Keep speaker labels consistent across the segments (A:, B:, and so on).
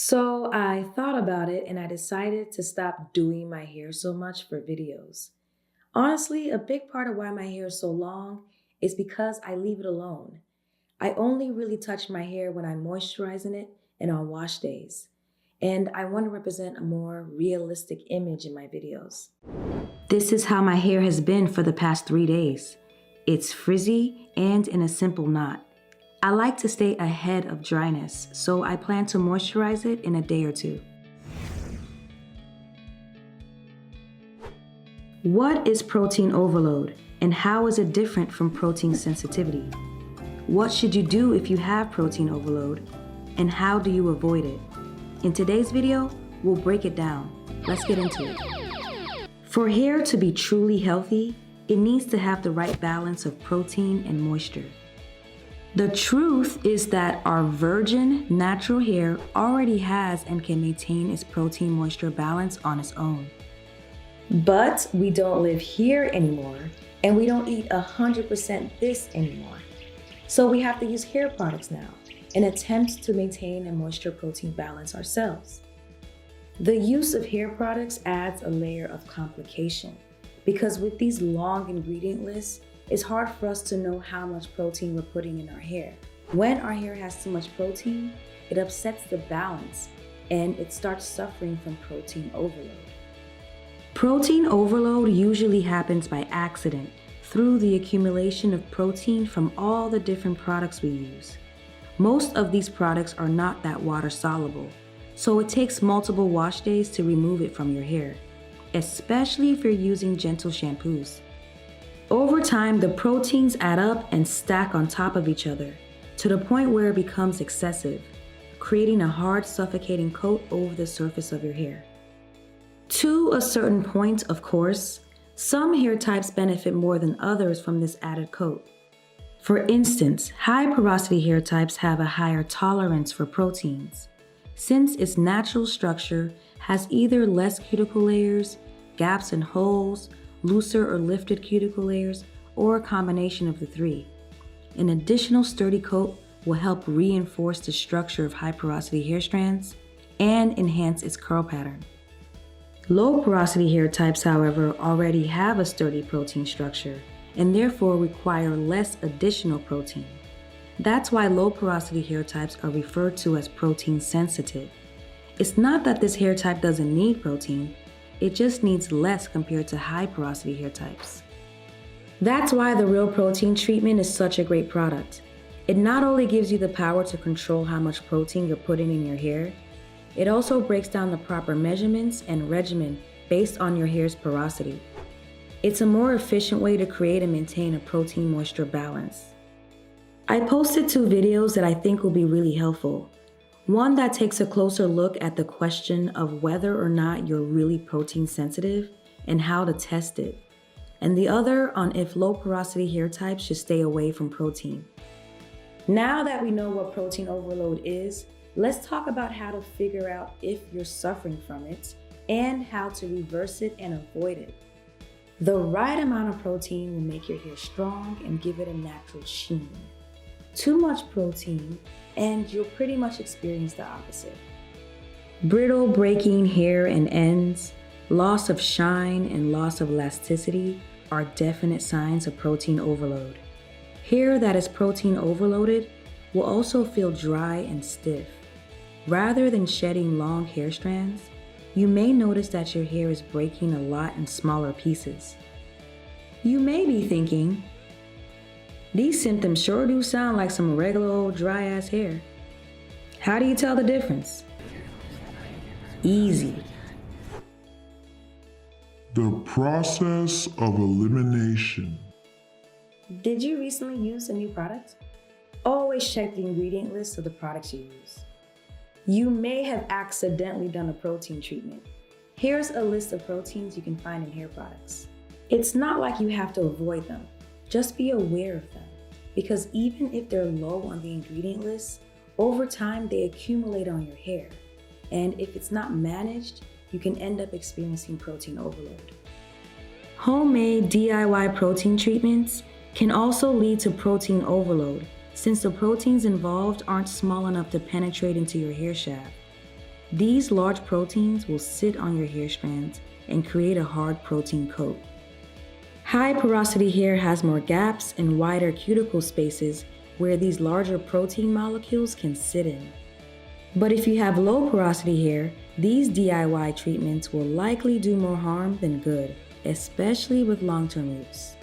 A: So I thought about it and I decided to stop doing my hair so much for videos. Honestly, a big part of why my hair is so long is because I leave it alone. I only really touch my hair when I'm moisturizing it and on wash days. And I want to represent a more realistic image in my videos. This is how my hair has been for the past 3 days. It's frizzy and in a simple knot. I like to stay ahead of dryness, so I plan to moisturize it in a day or two. What is protein overload and how is it different from protein sensitivity? What should you do if you have protein overload and how do you avoid it? In today's video, we'll break it down. Let's get into it. For hair to be truly healthy, it needs to have the right balance of protein and moisture. The truth is that our virgin, natural hair already has and can maintain its protein-moisture balance on its own. But we don't live here anymore, and we don't eat 100% this anymore. So we have to use hair products now in attempts to maintain a moisture-protein balance ourselves. The use of hair products adds a layer of complication because with these long ingredient lists, it's hard for us to know how much protein we're putting in our hair. When our hair has too much protein, it upsets the balance and it starts suffering from protein overload. Protein overload usually happens by accident through the accumulation of protein from all the different products we use. Most of these products are not that water soluble, so it takes multiple wash days to remove it from your hair, especially if you're using gentle shampoos. Over time, the proteins add up and stack on top of each other to the point where it becomes excessive, creating a hard, suffocating coat over the surface of your hair. To a certain point, of course, some hair types benefit more than others from this added coat. For instance, high porosity hair types have a higher tolerance for proteins, since its natural structure has either less cuticle layers, gaps and holes, looser or lifted cuticle layers, or a combination of the three. An additional sturdy coat will help reinforce the structure of high porosity hair strands and enhance its curl pattern. Low porosity hair types, however, already have a sturdy protein structure and therefore require less additional protein. That's why low porosity hair types are referred to as protein sensitive. It's not that this hair type doesn't need protein, it just needs less compared to high porosity hair types. That's why the Real Protein treatment is such a great product. It not only gives you the power to control how much protein you're putting in your hair, it also breaks down the proper measurements and regimen based on your hair's porosity. It's a more efficient way to create and maintain a protein-moisture balance. I posted 2 videos that I think will be really helpful. One that takes a closer look at the question of whether or not you're really protein sensitive and how to test it, and the other on if low porosity hair types should stay away from protein. Now that we know what protein overload is, let's talk about how to figure out if you're suffering from it and how to reverse it and avoid it. The right amount of protein will make your hair strong and give it a natural sheen. Too much protein and you'll pretty much experience the opposite. Brittle, breaking hair and ends, loss of shine, and loss of elasticity are definite signs of protein overload. Hair that is protein overloaded will also feel dry and stiff. Rather than shedding long hair strands, you may notice that your hair is breaking a lot in smaller pieces. You may be thinking, these symptoms sure do sound like some regular old dry ass hair. How do you tell the difference? Easy.
B: The process of elimination.
A: Did you recently use a new product? Always check the ingredient list of the products you use. You may have accidentally done a protein treatment. Here's a list of proteins you can find in hair products. It's not like you have to avoid them. Just be aware of them, because even if they're low on the ingredient list, over time they accumulate on your hair. And if it's not managed, you can end up experiencing protein overload. Homemade DIY protein treatments can also lead to protein overload, since the proteins involved aren't small enough to penetrate into your hair shaft. These large proteins will sit on your hair strands and create a hard protein coat. High porosity hair has more gaps and wider cuticle spaces where these larger protein molecules can sit in. But if you have low porosity hair, these DIY treatments will likely do more harm than good, especially with long-term use.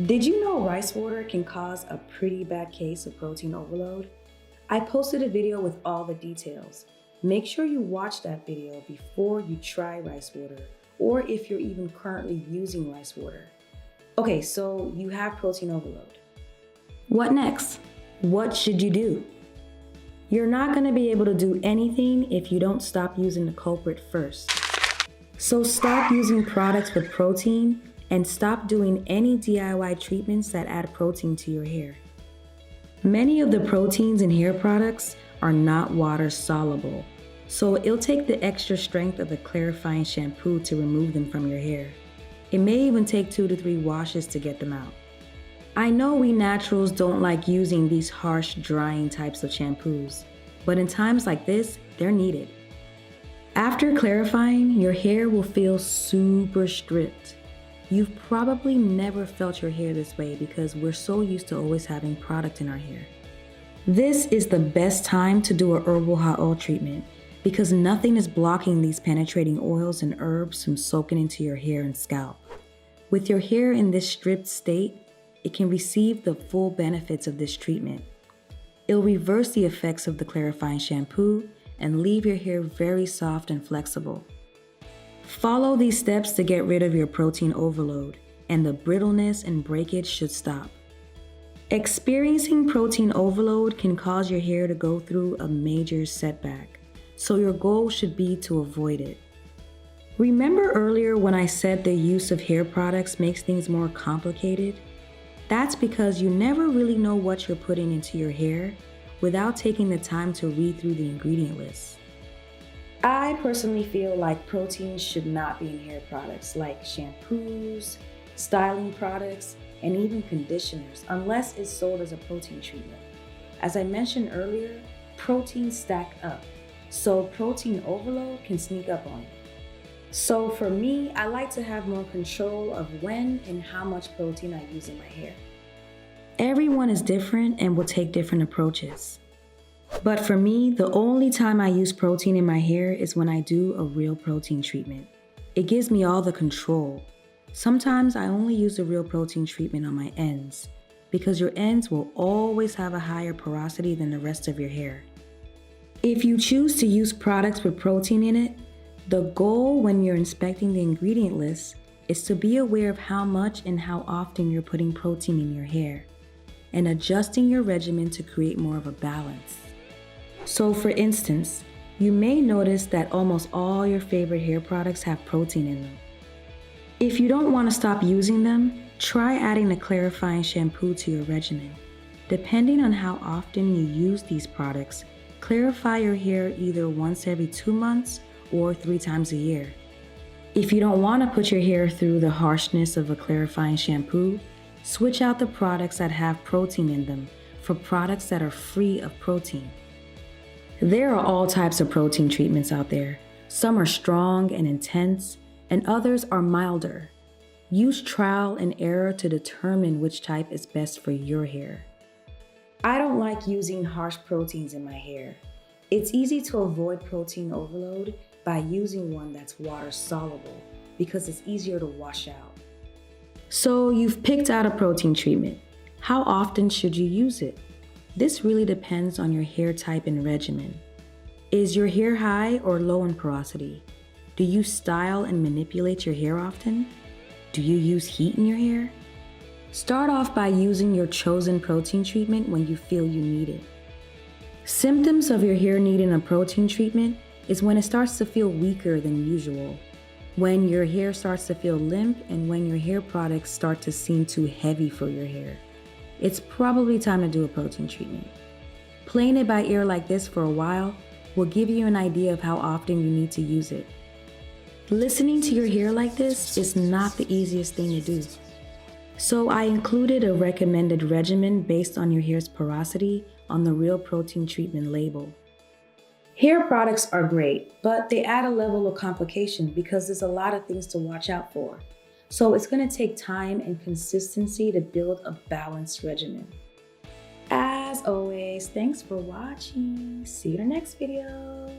A: Did you know rice water can cause a pretty bad case of protein overload? I posted a video with all the details. Make sure you watch that video before you try rice water, or if you're even currently using rice water. Okay, so you have protein overload. What next? What should you do? You're not going to be able to do anything if you don't stop using the culprit first. So stop using products with protein and stop doing any DIY treatments that add protein to your hair. Many of the proteins in hair products are not water soluble, so it'll take the extra strength of a clarifying shampoo to remove them from your hair. It may even take 2 to 3 washes to get them out. I know we naturals don't like using these harsh, drying types of shampoos, but in times like this, they're needed. After clarifying, your hair will feel super stripped. You've probably never felt your hair this way because we're so used to always having product in our hair. This is the best time to do a herbal hot oil treatment because nothing is blocking these penetrating oils and herbs from soaking into your hair and scalp. With your hair in this stripped state, it can receive the full benefits of this treatment. It'll reverse the effects of the clarifying shampoo and leave your hair very soft and flexible. Follow these steps to get rid of your protein overload, and the brittleness and breakage should stop. Experiencing protein overload can cause your hair to go through a major setback, so your goal should be to avoid it. Remember earlier when I said the use of hair products makes things more complicated? That's because you never really know what you're putting into your hair without taking the time to read through the ingredient list. I personally feel like proteins should not be in hair products like shampoos, styling products, and even conditioners unless it's sold as a protein treatment. As I mentioned earlier, proteins stack up, so protein overload can sneak up on you. So for me, I like to have more control of when and how much protein I use in my hair. Everyone is different and will take different approaches. But for me, the only time I use protein in my hair is when I do a real protein treatment. It gives me all the control. Sometimes I only use a real protein treatment on my ends because your ends will always have a higher porosity than the rest of your hair. If you choose to use products with protein in it, the goal when you're inspecting the ingredient list is to be aware of how much and how often you're putting protein in your hair and adjusting your regimen to create more of a balance. So for instance, you may notice that almost all your favorite hair products have protein in them. If you don't want to stop using them, try adding a clarifying shampoo to your regimen. Depending on how often you use these products, clarify your hair either once every 2 months or 3 times a year. If you don't want to put your hair through the harshness of a clarifying shampoo, switch out the products that have protein in them for products that are free of protein. There are all types of protein treatments out there. Some are strong and intense, and others are milder. Use trial and error to determine which type is best for your hair. I don't like using harsh proteins in my hair. It's easy to avoid protein overload by using one that's water soluble because it's easier to wash out. So you've picked out a protein treatment. How often should you use it? This really depends on your hair type and regimen. Is your hair high or low in porosity? Do you style and manipulate your hair often? Do you use heat in your hair? Start off by using your chosen protein treatment when you feel you need it. Symptoms of your hair needing a protein treatment is when it starts to feel weaker than usual, when your hair starts to feel limp, and when your hair products start to seem too heavy for your hair. It's probably time to do a protein treatment. Playing it by ear like this for a while will give you an idea of how often you need to use it. Listening to your hair like this is not the easiest thing to do. So I included a recommended regimen based on your hair's porosity on the Real Protein Treatment label. Hair products are great, but they add a level of complication because there's a lot of things to watch out for. So it's going to take time and consistency to build a balanced regimen. As always, thanks for watching. See you in the next video.